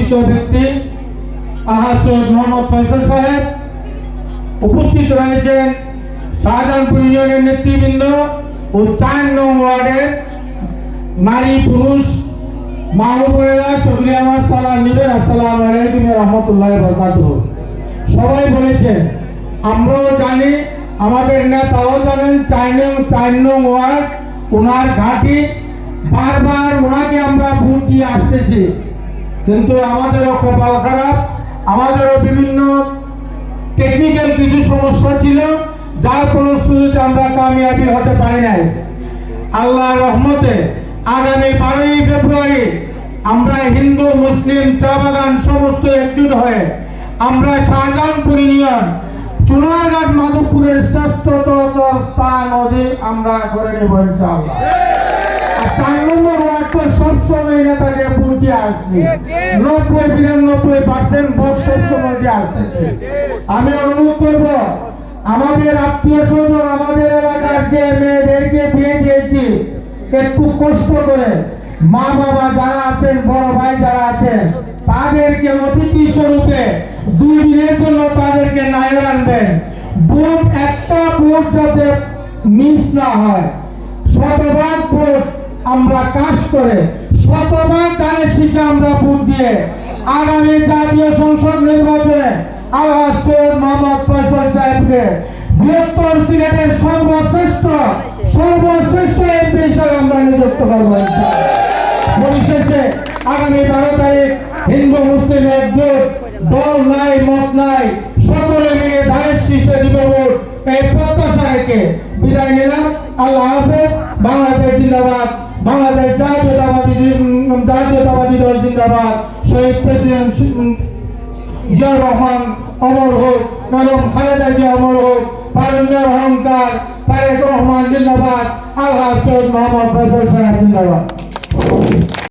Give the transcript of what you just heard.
সম্মানিত ব্যক্তি আলহাজ সৈয়দ মোহাম্মদ ফয়সাল সাহেব, উপস্থিত রয়েছেন শাহজাহানপুর ইউনিয়নের নেতৃবৃন্দ ও 4 নং ওয়ার্ডের নারী পুরুষ মা ও বোনেরা, সকলে আমার সালাম নিবেন। আসসালামু আলাইকুম ওয়া রাহমাতুল্লাহি ওয়া বারাকাতুহু। সবাই বলেছেন, আমরাও জানি, আমাদের নেতাও জানেন, 4 নং ওয়ার্ড ওনার ঘাঁটি। বারবার ওনাকে আমরা ভোট দিয়ে আসতেছি, কিন্তু আমাদেরও কপাল খারাপ, আমাদেরও বিভিন্ন টেকনিক্যাল কিছু সমস্যা ছিল, যার ফলশ্রুতিতে আমরা কামিয়াবি হতে পারি নাই। আল্লাহর রহমতে আগামী 12ই ফেব্রুয়ারি আমরা হিন্দু মুসলিম চা বাগান সমস্ত একজুট হয়ে আমরা শাহজাহানপুর ইউনিয়ন চুনারঘাট মাধবপুরের শ্রেষ্ঠতর স্থান অধিক আমরা করে নেব ইনশাআল্লাহ। 4 নম্বর ওয়ার্ড তো সবসময় নেতাকে ভোট দিয়ে আসছি, 90-92% ভোট সবসময় দিয়ে আসতেছে। আমি অনুরোধ করব, আমাদের আত্মীয় স্বজন, আমাদের এলাকার যে মেয়েদেরকে বিয়ে দিয়েছি, একটু কষ্ট করে মা বাবা যারা আছেন, বড় ভাই যারা আছেন, তাদেরকে অতিথি স্বরূপে 2 দিনের জন্য তাদেরকে নায়র আনবেন। ভোট, একটা ভোট যাতে মিস না হয়, শতভাগ ভোট আমরা কাজ করে, শতভাগ ধানের শীষে আমরা ভোট দিয়ে আগামী জাতীয় সংসদ নির্বাচনে আলহাজ সৈয়দ মোহাম্মদ ফয়সাল সাহেবকে বৃহত্তর সিলেটের সর্বশ্রেষ্ঠ এমপি হিসেবে আমরা নিযুক্ত করবো। পরিশেষে আগামী 12 তারিখ হিন্দু মুসলিম একজোট, দল নাই মত নাই, সকলে মিলে ধানের শীষে দিব ভোট, এই প্রত্যাশা রেখে বিদায় নিলাম। আল্লাহ হাফেজ। বাংলাদেশ জিন্দাবাদ, বাংলাদেশ জাতীয়তাবাদী দল জিন্দাবাদ। শহীদ প্রেসিডেন্ট জিয়াউর রহমান অমর হোক, বেগম খালেদা জিয়া অমর হোক, তারুণ্যের অহংকার তারেক রহমান জিন্দাবাদ, আলহাজ সৈয়দ মোহাম্মদ ফয়সাল সাহেব জিন্দাবাদ।